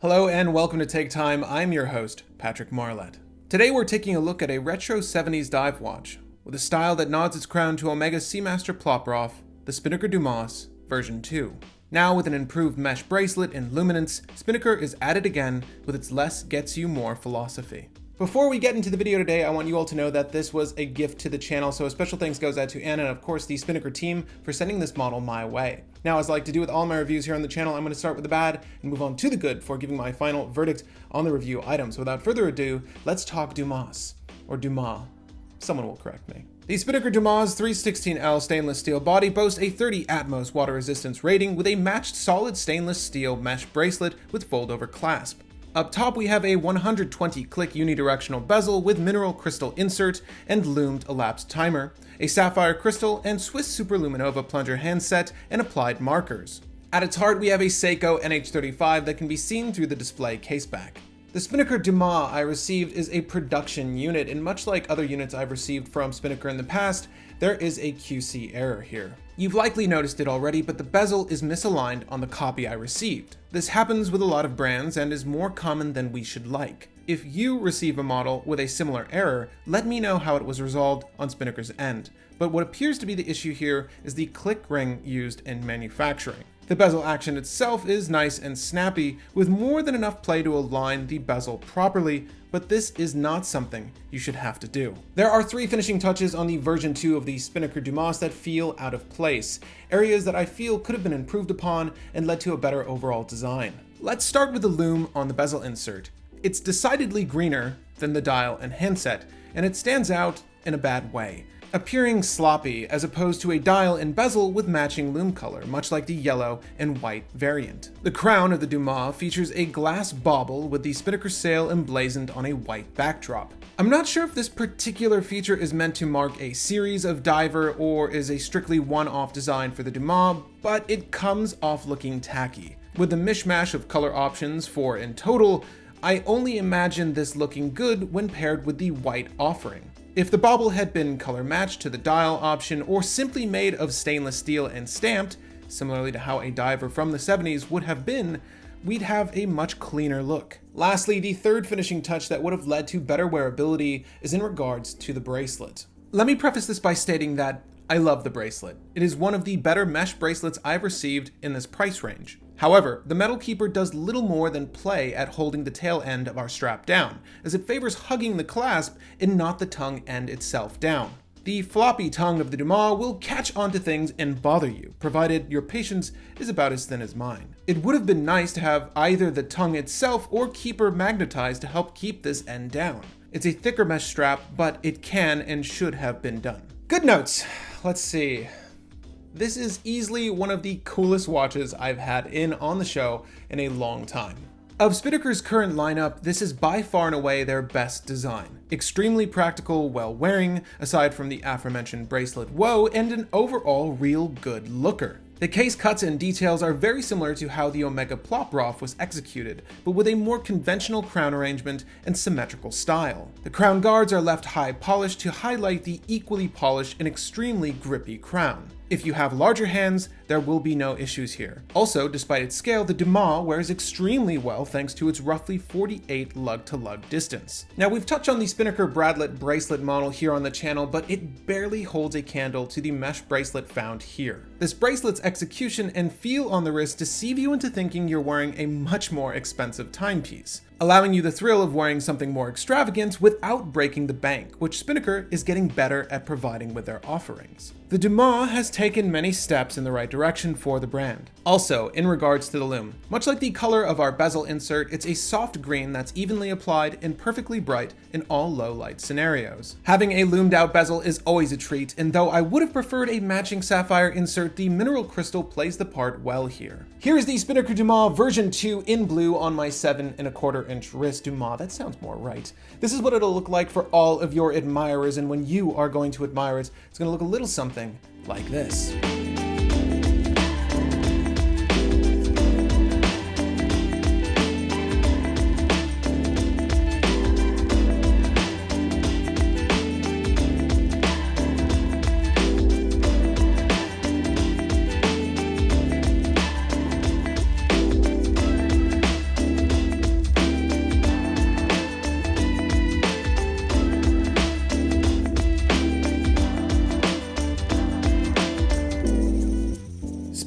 Hello and welcome to Take Time. I'm your host, Patrick Marlett. Today we're taking a look at a retro 70s dive watch with a style that nods its crown to Omega's Seamaster Ploprof, the Spinnaker Dumas version 2. Now with an improved mesh bracelet and luminance, Spinnaker is at it again with its less gets you more philosophy. Before we get into the video today, I want you all to know that this was a gift to the channel, so a special thanks goes out to Anna and of course the Spinnaker team for sending this model my way. Now, as I like to do with all my reviews here on the channel, I'm going to start with the bad and move on to the good before giving my final verdict on the review item. So without further ado, let's talk Dumas, or Dumas. Someone will correct me. The Spinnaker Dumas 316L stainless steel body boasts a 30 Atmos water resistance rating with a matched solid stainless steel mesh bracelet with fold-over clasp. Up top we have a 120 click unidirectional bezel with mineral crystal insert and loomed elapsed timer, a sapphire crystal and Swiss Superluminova plunger handset and applied markers. At its heart we have a Seiko NH35 that can be seen through the display caseback. The Spinnaker Dumas I received is a production unit, and much like other units I've received from Spinnaker in the past, there is a QC error here. You've likely noticed it already, but the bezel is misaligned on the copy I received. This happens with a lot of brands and is more common than we should like. If you receive a model with a similar error, let me know how it was resolved on Spinnaker's end. But what appears to be the issue here is the click ring used in manufacturing. The bezel action itself is nice and snappy, with more than enough play to align the bezel properly, but this is not something you should have to do. There are 3 finishing touches on the version 2 of the Spinnaker Dumas that feel out of place, areas that I feel could have been improved upon and led to a better overall design. Let's start with the loom on the bezel insert. It's decidedly greener than the dial and handset, and it stands out in a bad way, appearing sloppy as opposed to a dial and bezel with matching loom color, much like the yellow and white variant. The crown of the Dumas features a glass bauble with the Spinnaker sail emblazoned on a white backdrop. I'm not sure if this particular feature is meant to mark a series of diver or is a strictly one-off design for the Dumas, but it comes off looking tacky. With the mishmash of color options, 4 in total, I only imagine this looking good when paired with the white offering. If the bauble had been color matched to the dial option or simply made of stainless steel and stamped, similarly to how a diver from the 70s would have been, we'd have a much cleaner look. Lastly, the third finishing touch that would have led to better wearability is in regards to the bracelet. Let me preface this by stating that I love the bracelet. It is one of the better mesh bracelets I've received in this price range. However, the metal keeper does little more than play at holding the tail end of our strap down, as it favors hugging the clasp and not the tongue end itself down. The floppy tongue of the Dumas will catch onto things and bother you, provided your patience is about as thin as mine. It would have been nice to have either the tongue itself or keeper magnetized to help keep this end down. It's a thicker mesh strap, but it can and should have been done. Good notes. Let's see. This is easily one of the coolest watches I've had in on the show in a long time. Of Spinnaker's current lineup, this is by far and away their best design. Extremely practical, well wearing, aside from the aforementioned bracelet woe, and an overall real good looker. The case cuts and details are very similar to how the Omega Ploprof was executed, but with a more conventional crown arrangement and symmetrical style. The crown guards are left high polished to highlight the equally polished and extremely grippy crown. If you have larger hands, there will be no issues here. Also, despite its scale, the Dumas wears extremely well thanks to its roughly 48 lug-to-lug distance. Now, we've touched on the Spinnaker Bracelet bracelet model here on the channel, but it barely holds a candle to the mesh bracelet found here. This bracelet's execution and feel on the wrist deceive you into thinking you're wearing a much more expensive timepiece, allowing you the thrill of wearing something more extravagant without breaking the bank, which Spinnaker is getting better at providing with their offerings. The Dumas has taken many steps in the right direction for the brand. Also, in regards to the loom, much like the color of our bezel insert, it's a soft green that's evenly applied and perfectly bright in all low light scenarios. Having a loomed out bezel is always a treat, and though I would have preferred a matching sapphire insert, the mineral crystal plays the part well here. Here is the Spinnaker Dumas version 2 in blue on my 7¼ inch wrist. Dumas, that sounds more right. This is what it'll look like for all of your admirers, and when you are going to admire it, it's going to look a little something like this.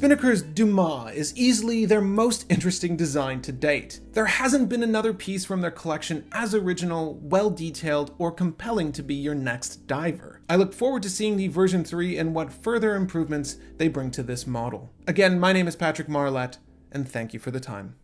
Spinnaker's Dumas is easily their most interesting design to date. There hasn't been another piece from their collection as original, well-detailed, or compelling to be your next diver. I look forward to seeing the version 3 and what further improvements they bring to this model. Again, my name is Patrick Marlett, and thank you for the time.